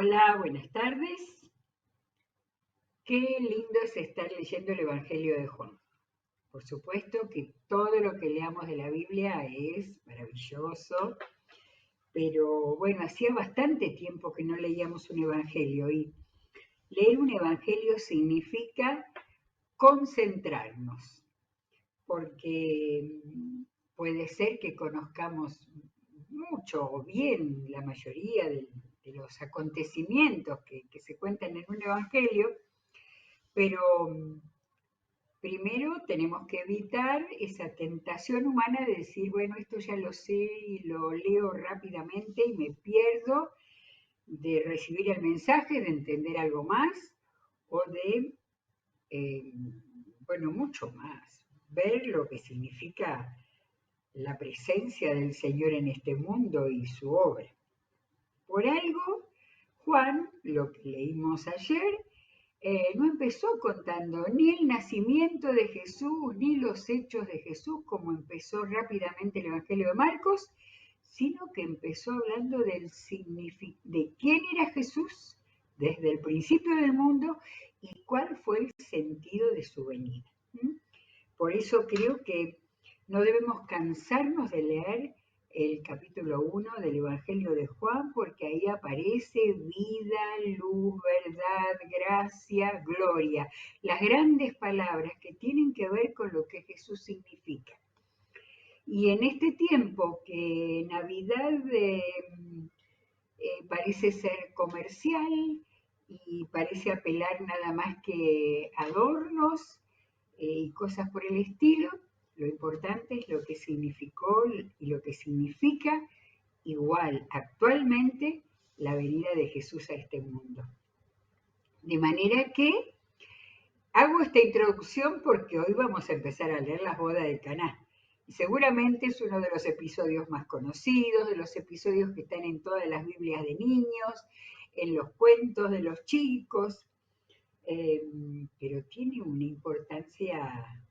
Hola, buenas tardes. Qué lindo es estar leyendo el Evangelio de Juan. Por supuesto que todo lo que leamos de la Biblia es maravilloso, pero bueno, hacía bastante tiempo que no leíamos un Evangelio y leer un Evangelio significa concentrarnos, porque puede ser que conozcamos mucho o bien la mayoría de los acontecimientos que se cuentan en un Evangelio, pero primero tenemos que evitar esa tentación humana de decir, bueno, esto ya lo sé y lo leo rápidamente y me pierdo de recibir el mensaje, de entender algo más o de, eh, bueno, mucho más, ver lo que significa la presencia del Señor en este mundo y su obra. Por algo, Juan, lo que leímos ayer, no empezó contando ni el nacimiento de Jesús, ni los hechos de Jesús, como empezó rápidamente el Evangelio de Marcos, sino que empezó hablando de quién era Jesús desde el principio del mundo y cuál fue el sentido de su venida. Por eso creo que no debemos cansarnos de leer el capítulo 1 del Evangelio de Juan, porque ahí aparece vida, luz, verdad, gracia, gloria, las grandes palabras que tienen que ver con lo que Jesús significa. Y en este tiempo que Navidad parece ser comercial y parece apelar nada más que adornos y cosas por el estilo, lo importante es lo que significó y lo que significa igual actualmente la venida de Jesús a este mundo. De manera que hago esta introducción porque hoy vamos a empezar a leer las bodas de Caná. Y seguramente es uno de los episodios más conocidos, de los episodios que están en todas las Biblias de niños, en los cuentos de los chicos, pero tiene una importancia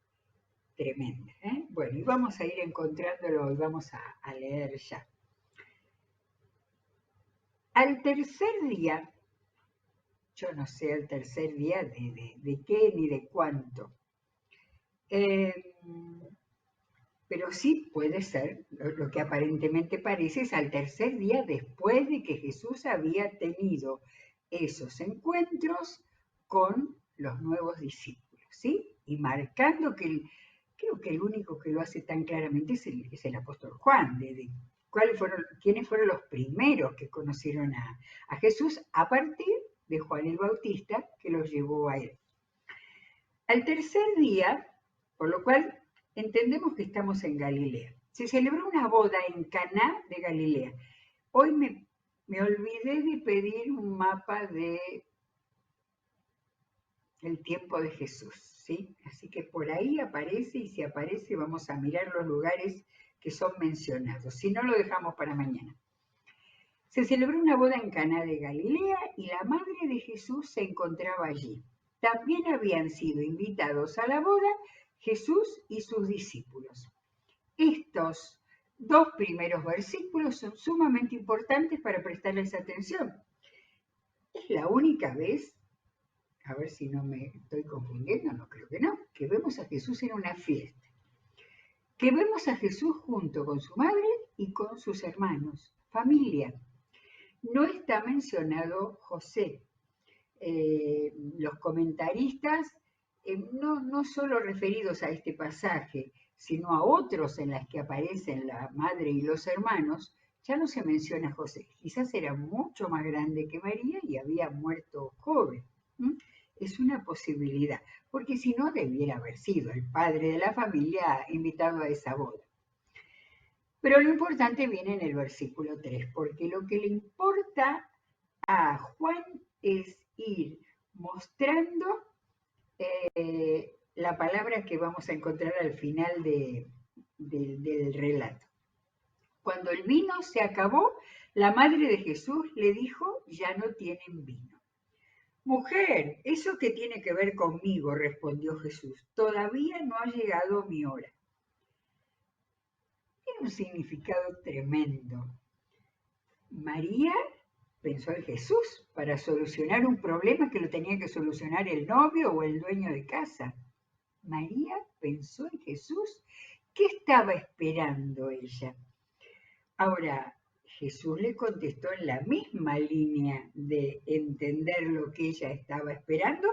tremenda. Bueno, y vamos a ir encontrándolo y vamos a leer ya. Al tercer día, yo no sé el tercer día de qué ni de cuánto, pero sí puede ser, lo que aparentemente parece es al tercer día después de que Jesús había tenido esos encuentros con los nuevos discípulos, ¿sí? Y marcando que creo que el único que lo hace tan claramente es el apóstol Juan, quiénes fueron los primeros que conocieron a Jesús a partir de Juan el Bautista, que los llevó a él. Al tercer día, por lo cual entendemos que estamos en Galilea, se celebró una boda en Caná de Galilea. Hoy me olvidé de pedir un mapa del tiempo de Jesús, ¿sí? Así que por ahí aparece, y si aparece vamos a mirar los lugares que son mencionados. Si no, lo dejamos para mañana. Se celebró una boda en Caná de Galilea y la madre de Jesús se encontraba allí. También habían sido invitados a la boda Jesús y sus discípulos. Estos dos primeros versículos son sumamente importantes para prestarles atención. Es la única vez, a ver si no me estoy confundiendo, no creo que no, que vemos a Jesús en una fiesta. Que vemos a Jesús junto con su madre y con sus hermanos, familia. No está mencionado José. Los comentaristas, no solo referidos a este pasaje, sino a otros en las que aparecen la madre y los hermanos, ya no se menciona a José. Quizás era mucho más grande que María y había muerto joven. Es una posibilidad, porque si no debiera haber sido el padre de la familia invitado a esa boda. Pero lo importante viene en el versículo 3, porque lo que le importa a Juan es ir mostrando la palabra que vamos a encontrar al final del relato. Cuando el vino se acabó, la madre de Jesús le dijo, ya no tienen vino. Mujer, ¿eso qué tiene que ver conmigo?, respondió Jesús. Todavía no ha llegado mi hora. Tiene un significado tremendo. María pensó en Jesús para solucionar un problema que lo tenía que solucionar el novio o el dueño de casa. María pensó en Jesús. ¿Qué estaba esperando ella? Ahora, Jesús le contestó en la misma línea de entender lo que ella estaba esperando,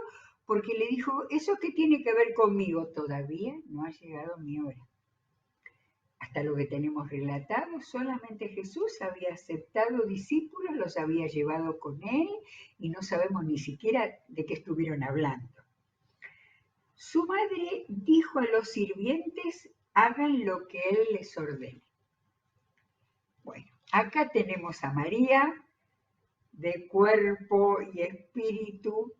porque le dijo, ¿eso qué tiene que ver conmigo? Todavía no ha llegado mi hora. Hasta lo que tenemos relatado, solamente Jesús había aceptado discípulos, los había llevado con él y no sabemos ni siquiera de qué estuvieron hablando. Su madre dijo a los sirvientes, hagan lo que él les ordene. Bueno, acá tenemos a María, de cuerpo y espíritu,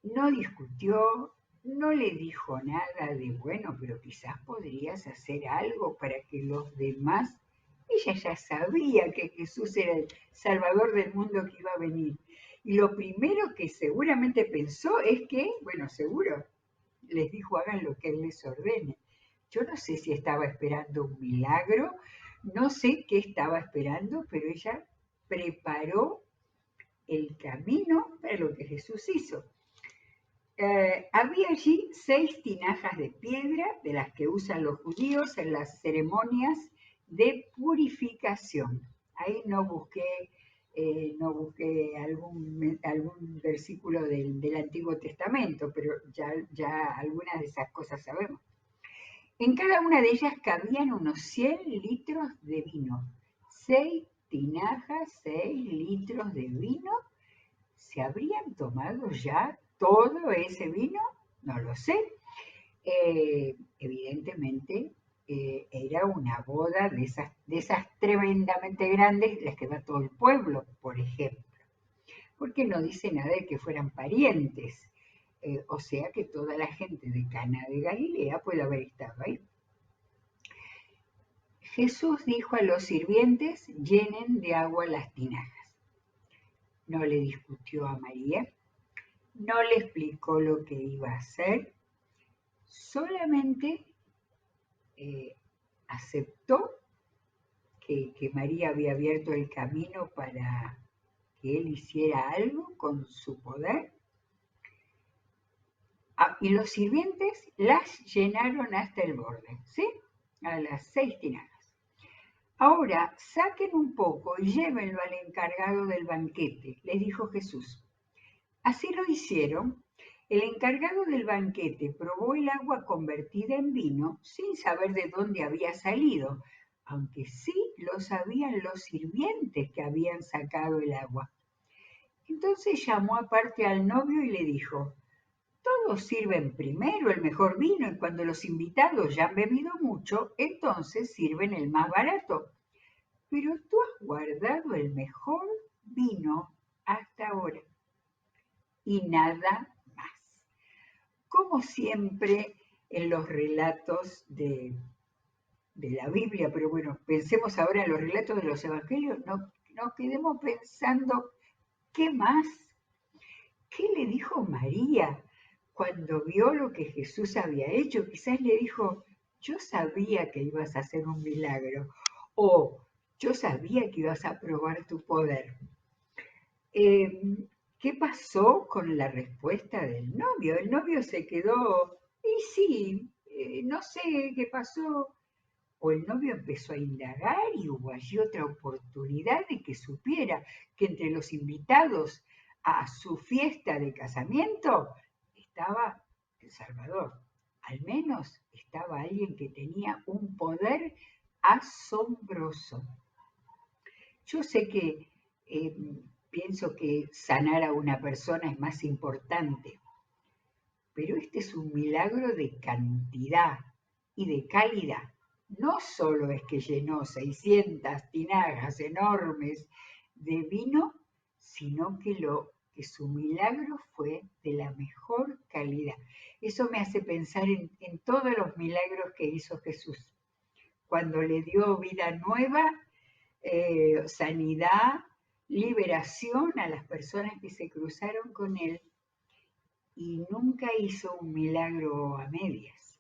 no discutió, no le dijo nada de, bueno, pero quizás podrías hacer algo para que los demás, ella ya sabía que Jesús era el Salvador del mundo que iba a venir. Y lo primero que seguramente pensó es que, bueno, seguro, les dijo, hagan lo que Él les ordene. Yo no sé si estaba esperando un milagro, no sé qué estaba esperando, pero ella preparó el camino para lo que Jesús hizo. Había allí 6 tinajas de piedra, de las que usan los judíos en las ceremonias de purificación. Ahí no busqué algún versículo del Antiguo Testamento, pero ya algunas de esas cosas sabemos. En cada una de ellas cabían unos 100 litros de vino. 6 tinajas, 6 litros de vino. ¿Se habrían tomado ya todo ese vino? No lo sé. Evidentemente era una boda de esas tremendamente grandes, las que va todo el pueblo, por ejemplo. Porque no dice nada de que fueran parientes. O sea que toda la gente de Cana de Galilea puede haber estado ahí. Jesús dijo a los sirvientes, llenen de agua las tinajas. No le discutió a María, no le explicó lo que iba a hacer, solamente aceptó que María había abierto el camino para que él hiciera algo con su poder. Y los sirvientes las llenaron hasta el borde, ¿sí? A las 6 tinajas. Ahora saquen un poco y llévenlo al encargado del banquete, les dijo Jesús. Así lo hicieron. El encargado del banquete probó el agua convertida en vino sin saber de dónde había salido, aunque sí lo sabían los sirvientes que habían sacado el agua. Entonces llamó aparte al novio y le dijo, todos sirven primero el mejor vino y cuando los invitados ya han bebido mucho, entonces sirven el más barato. Pero tú has guardado el mejor vino hasta ahora. Y nada más. Como siempre en los relatos de la Biblia, pero bueno, pensemos ahora en los relatos de los evangelios, no quedemos pensando, ¿qué más? ¿Qué le dijo María cuando vio lo que Jesús había hecho? Quizás le dijo, yo sabía que ibas a hacer un milagro, o yo sabía que ibas a probar tu poder. ¿Qué pasó con la respuesta del novio? El novio se quedó, y sí, no sé qué pasó. O el novio empezó a indagar y hubo allí otra oportunidad de que supiera que entre los invitados a su fiesta de casamiento estaba El Salvador. Al menos estaba alguien que tenía un poder asombroso. Yo sé que pienso que sanar a una persona es más importante, pero este es un milagro de cantidad y de calidad. No solo es que llenó 600 tinajas enormes de vino, sino que su milagro fue de la mejor calidad. Eso me hace pensar en todos los milagros que hizo Jesús. Cuando le dio vida nueva, sanidad, liberación a las personas que se cruzaron con él, y nunca hizo un milagro a medias.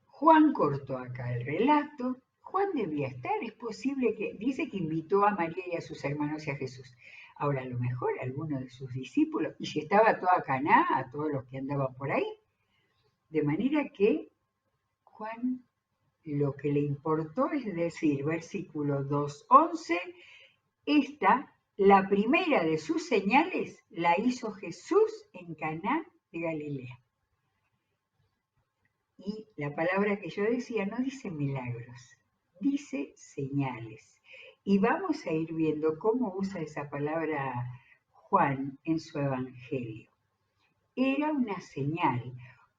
Juan cortó acá el relato. Juan debía estar, es posible que, dice que invitó a María y a sus hermanos y a Jesús. Ahora, a lo mejor alguno de sus discípulos, y si estaba toda Caná, a todos los que andaban por ahí, de manera que Juan lo que le importó es decir, versículo 2:11, esta, la primera de sus señales, la hizo Jesús en Caná de Galilea. Y la palabra que yo decía no dice milagros, dice señales. Y vamos a ir viendo cómo usa esa palabra Juan en su evangelio. Era una señal,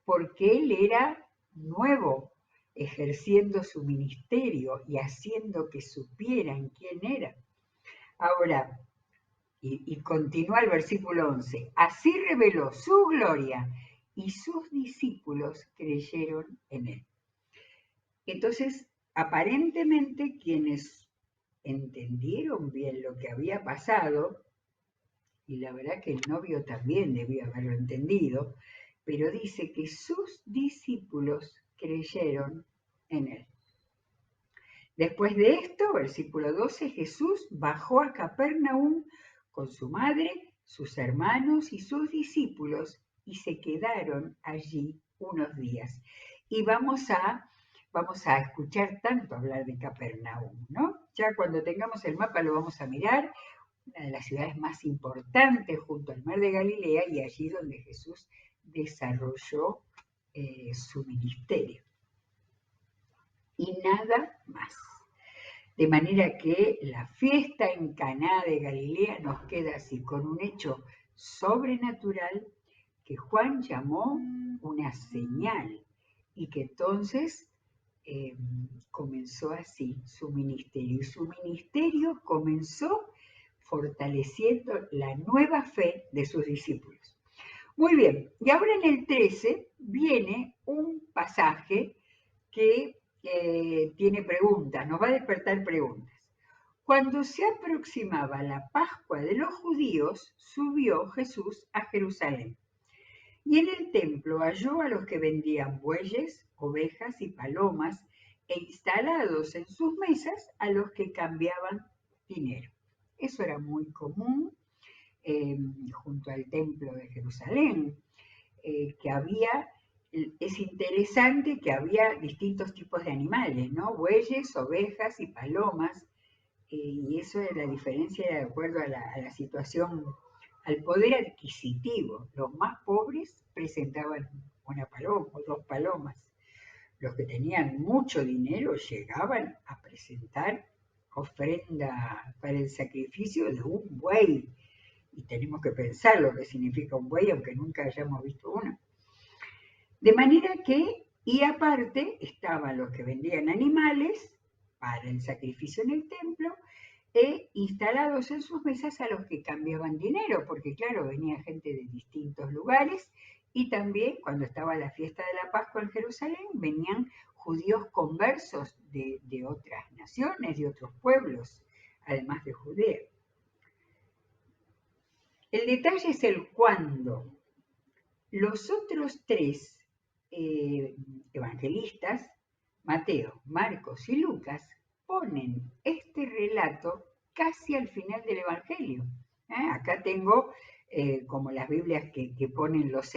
porque él era nuevo, ejerciendo su ministerio y haciendo que supieran quién era. Ahora, y continúa el versículo 11, así reveló su gloria y sus discípulos creyeron en él. Entonces, aparentemente quienes entendieron bien lo que había pasado, y la verdad que el novio también debió haberlo entendido, pero dice que sus discípulos creyeron en él. Después de esto, versículo 12, Jesús bajó a Capernaum con su madre, sus hermanos y sus discípulos y se quedaron allí unos días. Y vamos a escuchar tanto hablar de Capernaum, ¿no? Ya cuando tengamos el mapa lo vamos a mirar, una de las ciudades más importantes junto al mar de Galilea y allí donde Jesús desarrolló su ministerio. Y nada más. De manera que la fiesta en Caná de Galilea nos queda así, con un hecho sobrenatural que Juan llamó una señal y que entonces comenzó así su ministerio. Y su ministerio comenzó fortaleciendo la nueva fe de sus discípulos. Muy bien, y ahora en el 13 viene un pasaje que tiene preguntas, nos va a despertar preguntas. Cuando se aproximaba la Pascua de los judíos, subió Jesús a Jerusalén. Y en el templo halló a los que vendían bueyes, ovejas y palomas, e instalados en sus mesas a los que cambiaban dinero. Eso era muy común junto al templo de Jerusalén, que había. Es interesante que había distintos tipos de animales, ¿no? Bueyes, ovejas y palomas, y eso era la diferencia de acuerdo a la situación, al poder adquisitivo. Los más pobres presentaban una paloma o dos palomas. Los que tenían mucho dinero llegaban a presentar ofrenda para el sacrificio de un buey. Y tenemos que pensar lo que significa un buey, aunque nunca hayamos visto uno. De manera que, y aparte, estaban los que vendían animales para el sacrificio en el templo e instalados en sus mesas a los que cambiaban dinero, porque claro, venía gente de distintos lugares y también cuando estaba la fiesta de la Pascua en Jerusalén venían judíos conversos de otras naciones, de otros pueblos, además de Judea. El detalle es el cuándo. Los otros tres evangelistas, Mateo, Marcos y Lucas, ponen este relato casi al final del Evangelio. Acá tengo como las Biblias que ponen los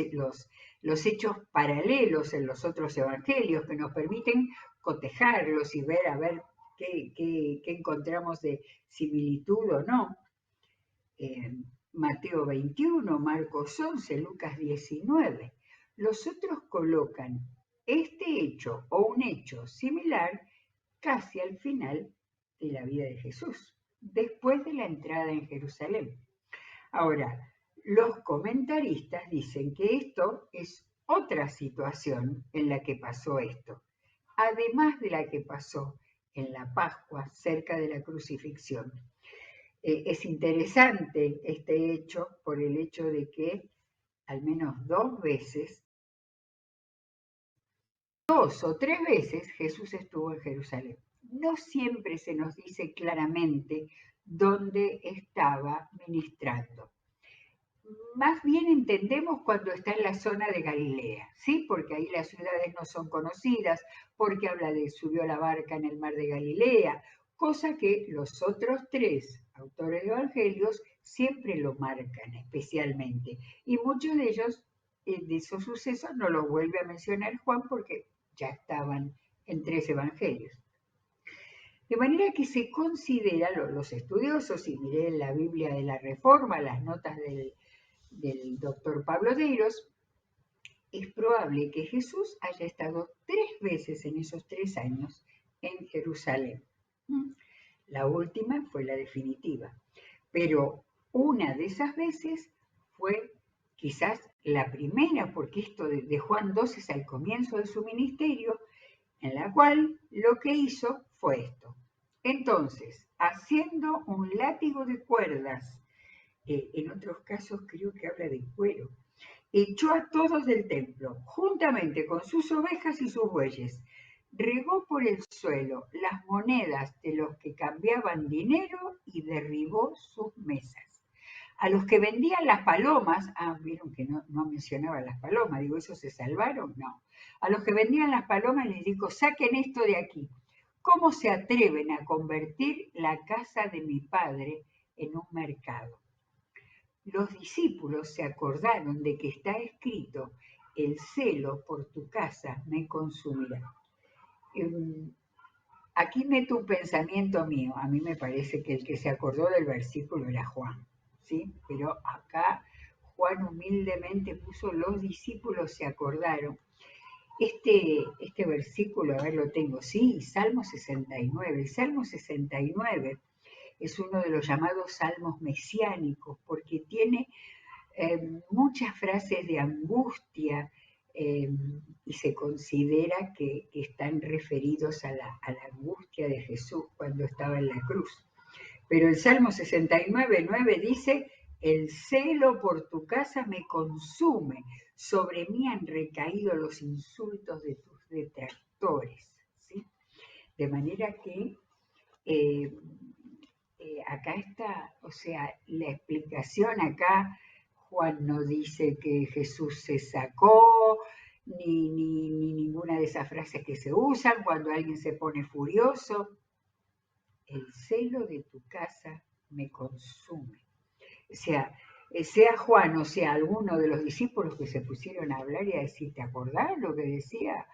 hechos paralelos en los otros evangelios que nos permiten cotejarlos y ver a ver qué encontramos de similitud o no. Mateo 21, Marcos 11, Lucas 19. Los otros colocan este hecho o un hecho similar casi al final de la vida de Jesús, después de la entrada en Jerusalén. Ahora, los comentaristas dicen que esto es otra situación en la que pasó esto, además de la que pasó en la Pascua cerca de la crucifixión. Es interesante este hecho por el hecho de que al menos 2 o 3 veces Jesús estuvo en Jerusalén. No siempre se nos dice claramente dónde estaba ministrando. más bien entendemos cuando está en la zona de Galilea, ¿sí? Porque ahí las ciudades no son conocidas, porque habla de subió la barca en el mar de Galilea, cosa que los otros tres autores de evangelios siempre lo marcan especialmente. Y muchos de ellos, de esos sucesos, no los vuelve a mencionar Juan porque ya estaban en tres evangelios. De manera que se considera, los estudiosos, y miré en la Biblia de la Reforma, las notas del doctor Pablo Deiros, es probable que Jesús haya estado 3 veces en esos 3 años en Jerusalén. La última fue la definitiva, pero una de esas veces fue quizás la primera, porque esto de Juan 2 es al comienzo de su ministerio, en la cual lo que hizo fue esto. Entonces, haciendo un látigo de cuerdas, en otros casos creo que habla de cuero, echó a todos del templo, juntamente con sus ovejas y sus bueyes, regó por el suelo las monedas de los que cambiaban dinero y derribó sus mesas. A los que vendían las palomas, vieron que no mencionaba las palomas, digo, ¿esos se salvaron? No. A los que vendían las palomas les dijo, saquen esto de aquí. ¿Cómo se atreven a convertir la casa de mi padre en un mercado? Los discípulos se acordaron de que está escrito, el celo por tu casa me consumirá. Aquí meto un pensamiento mío, a mí me parece que el que se acordó del versículo era Juan, ¿sí? Pero acá Juan humildemente puso, los discípulos se acordaron. Este versículo, a ver, lo tengo, sí, Salmo 69. El Salmo 69 es uno de los llamados salmos mesiánicos, porque tiene muchas frases de angustia eh, y se considera que están referidos a la angustia de Jesús cuando estaba en la cruz. Pero el Salmo 69:9 dice, el celo por tu casa me consume, sobre mí han recaído los insultos de tus detractores. ¿Sí? De manera que eh, acá está, o sea, la explicación acá, Juan no dice que Jesús se sacó, ni ninguna de esas frases que se usan cuando alguien se pone furioso. El celo de tu casa me consume. O sea Juan o sea alguno de los discípulos que se pusieron a hablar y a decir, ¿te acordás lo que decía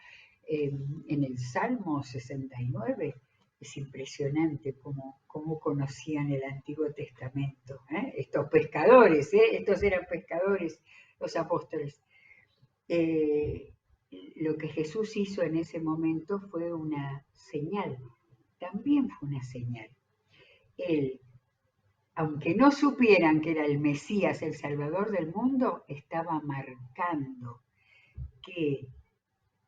en el Salmo 69? Es impresionante cómo conocían el Antiguo Testamento. Estos pescadores, estos eran pescadores, los apóstoles. Eh, lo que Jesús hizo en ese momento fue una señal, también fue una señal. Él, aunque no supieran que era el Mesías, el Salvador del mundo, estaba marcando que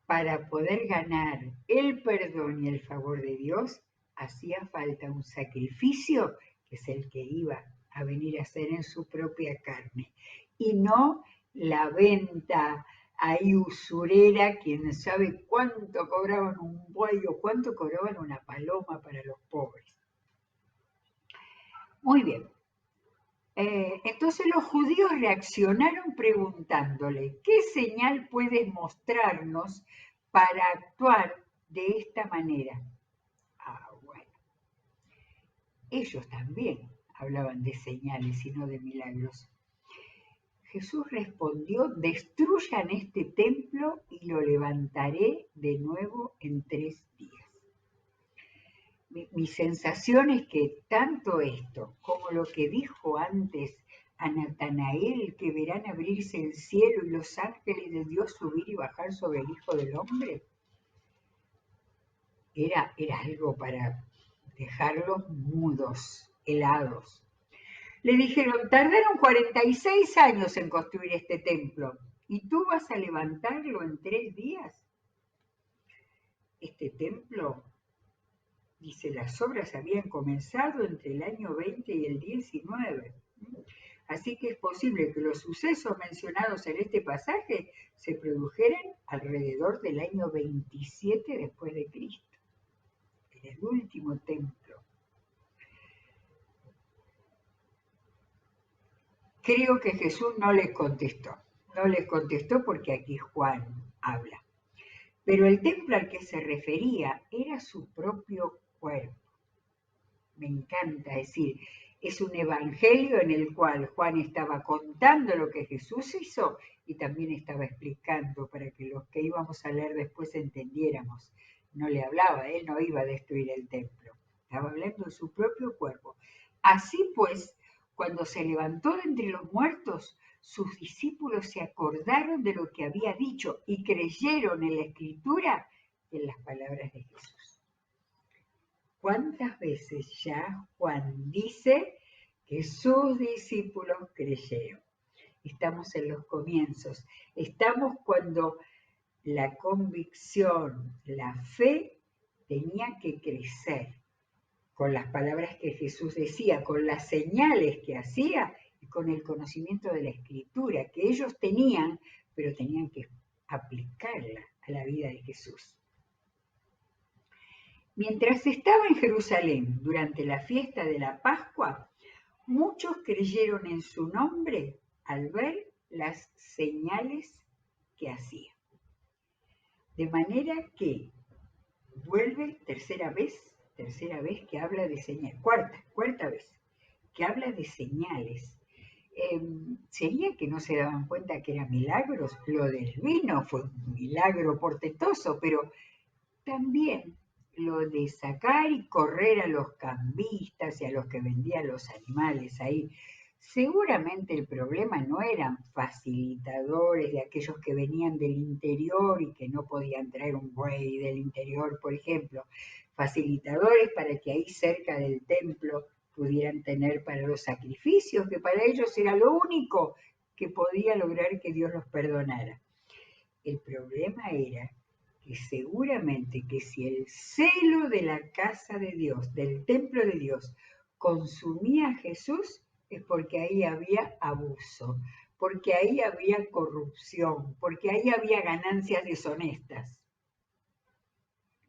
para poder ganar el perdón y el favor de Dios, hacía falta un sacrificio, que es el que iba a venir a hacer en su propia carne, y no la venta ahí usurera, quien sabe cuánto cobraban un buey o cuánto cobraban una paloma para los pobres. Muy bien. Entonces los judíos reaccionaron preguntándole, ¿qué señal puedes mostrarnos para actuar de esta manera? Bueno, ellos también hablaban de señales y no de milagros. Jesús respondió, destruyan este templo y lo levantaré de nuevo en 3 días. Mi sensación es que tanto esto como lo que dijo antes a Natanael, que verán abrirse el cielo y los ángeles de Dios subir y bajar sobre el Hijo del Hombre, era algo para dejarlos mudos, helados. Le dijeron, tardaron 46 años en construir este templo y tú vas a levantarlo en 3 días. Este templo, dice, las obras habían comenzado entre el año 20 y el 19. Así que es posible que los sucesos mencionados en este pasaje se produjeran alrededor del año 27 después de Cristo, en el último templo. Creo que Jesús no les contestó. No les contestó porque aquí Juan habla. Pero el templo al que se refería era su propio cuerpo. Me encanta decir, es un evangelio en el cual Juan estaba contando lo que Jesús hizo y también estaba explicando para que los que íbamos a leer después entendiéramos. No le hablaba, él no iba a destruir el templo, estaba hablando de su propio cuerpo. Así pues, cuando se levantó de entre los muertos, sus discípulos se acordaron de lo que había dicho y creyeron en la escritura y en las palabras de Jesús. ¿Cuántas veces ya Juan dice que sus discípulos creyeron? Estamos en los comienzos, estamos cuando la convicción, la fe tenía que crecer con las palabras que Jesús decía, con las señales que hacía y con el conocimiento de la escritura que ellos tenían, pero tenían que aplicarla a la vida de Jesús. Mientras estaba en Jerusalén durante la fiesta de la Pascua, muchos creyeron en su nombre al ver las señales que hacía. De manera que vuelve tercera vez que habla de señales, cuarta vez, que habla de señales. Sería que no se daban cuenta que eran milagros. Lo del vino fue un milagro portentoso, pero también lo de sacar y correr a los cambistas y a los que vendían los animales ahí. Seguramente el problema no eran facilitadores de aquellos que venían del interior y que no podían traer un buey del interior, por ejemplo. Facilitadores para que ahí cerca del templo pudieran tener para los sacrificios, que para ellos era lo único que podía lograr que Dios los perdonara. El problema era que seguramente que si el celo de la casa de Dios, del templo de Dios, consumía a Jesús, es porque ahí había abuso, porque ahí había corrupción, porque ahí había ganancias deshonestas.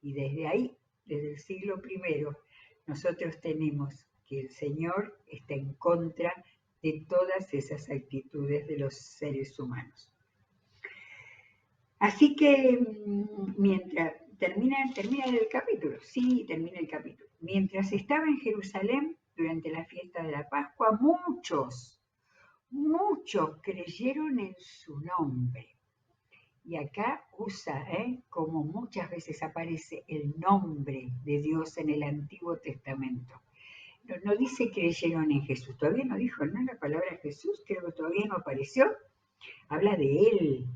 Y desde ahí, desde el siglo I, nosotros tenemos que el Señor está en contra de todas esas actitudes de los seres humanos. Así que mientras termina el capítulo, sí, termina el capítulo. Mientras estaba en Jerusalén durante la fiesta de la Pascua, muchos creyeron en su nombre. Y acá usa, como muchas veces aparece el nombre de Dios en el Antiguo Testamento. No dice creyeron en Jesús, todavía no dijo, ¿no? La palabra Jesús, creo que todavía no apareció. Habla de él,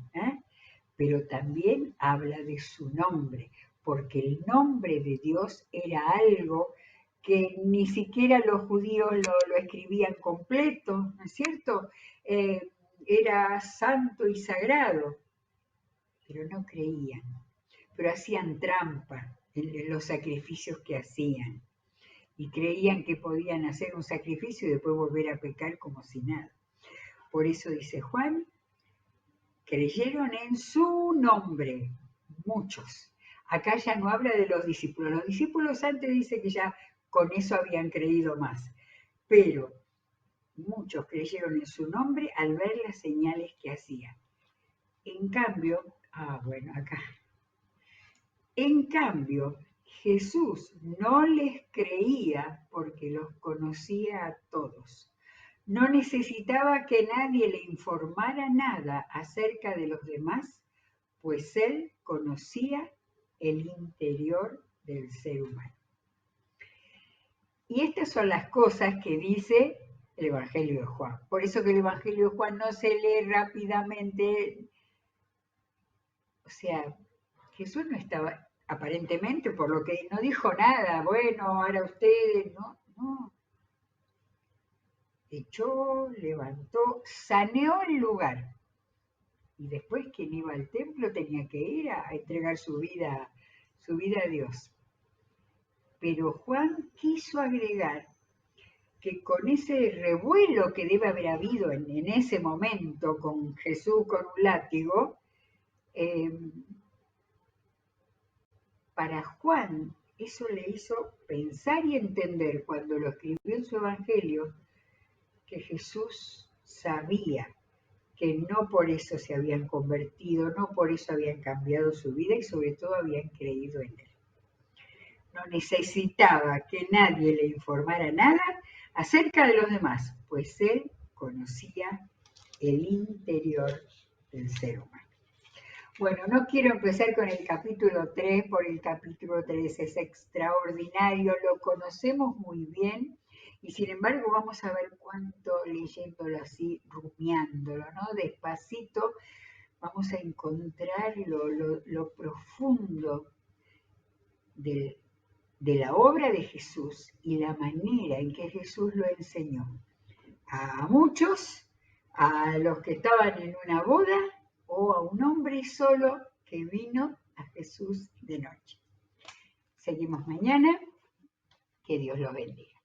pero también habla de su nombre, porque el nombre de Dios era algo que ni siquiera los judíos lo escribían completo, ¿no es cierto? Era santo y sagrado, pero no creían, pero hacían trampa en los sacrificios que hacían y creían que podían hacer un sacrificio y después volver a pecar como si nada. Por eso dice Juan, creyeron en su nombre, muchos. Acá ya no habla de los discípulos. Los discípulos antes dice que ya con eso habían creído más. Pero muchos creyeron en su nombre al ver las señales que hacía. En cambio, en cambio, Jesús no les creía porque los conocía a todos. No necesitaba que nadie le informara nada acerca de los demás, pues él conocía el interior del ser humano. Y estas son las cosas que dice el Evangelio de Juan. Por eso que el Evangelio de Juan no se lee rápidamente. O sea, Jesús no estaba, aparentemente, por lo que no dijo nada, bueno, ahora ustedes, no. Echó, levantó, saneó el lugar. Y después quien iba al templo tenía que ir a entregar su vida a Dios. Pero Juan quiso agregar que con ese revuelo que debe haber habido en ese momento con Jesús con un látigo, para Juan eso le hizo pensar y entender cuando lo escribió en su evangelio que Jesús sabía que no por eso se habían convertido, no por eso habían cambiado su vida y sobre todo habían creído en él. No necesitaba que nadie le informara nada acerca de los demás, pues él conocía el interior del ser humano. Bueno, no quiero empezar con el capítulo 3, porque el capítulo 3 es extraordinario, lo conocemos muy bien, y sin embargo vamos a ver cuánto leyéndolo así, rumiándolo, ¿no? Despacito, vamos a encontrar lo profundo de la obra de Jesús y la manera en que Jesús lo enseñó a muchos, a los que estaban en una boda o a un hombre solo que vino a Jesús de noche. Seguimos mañana. Que Dios los bendiga.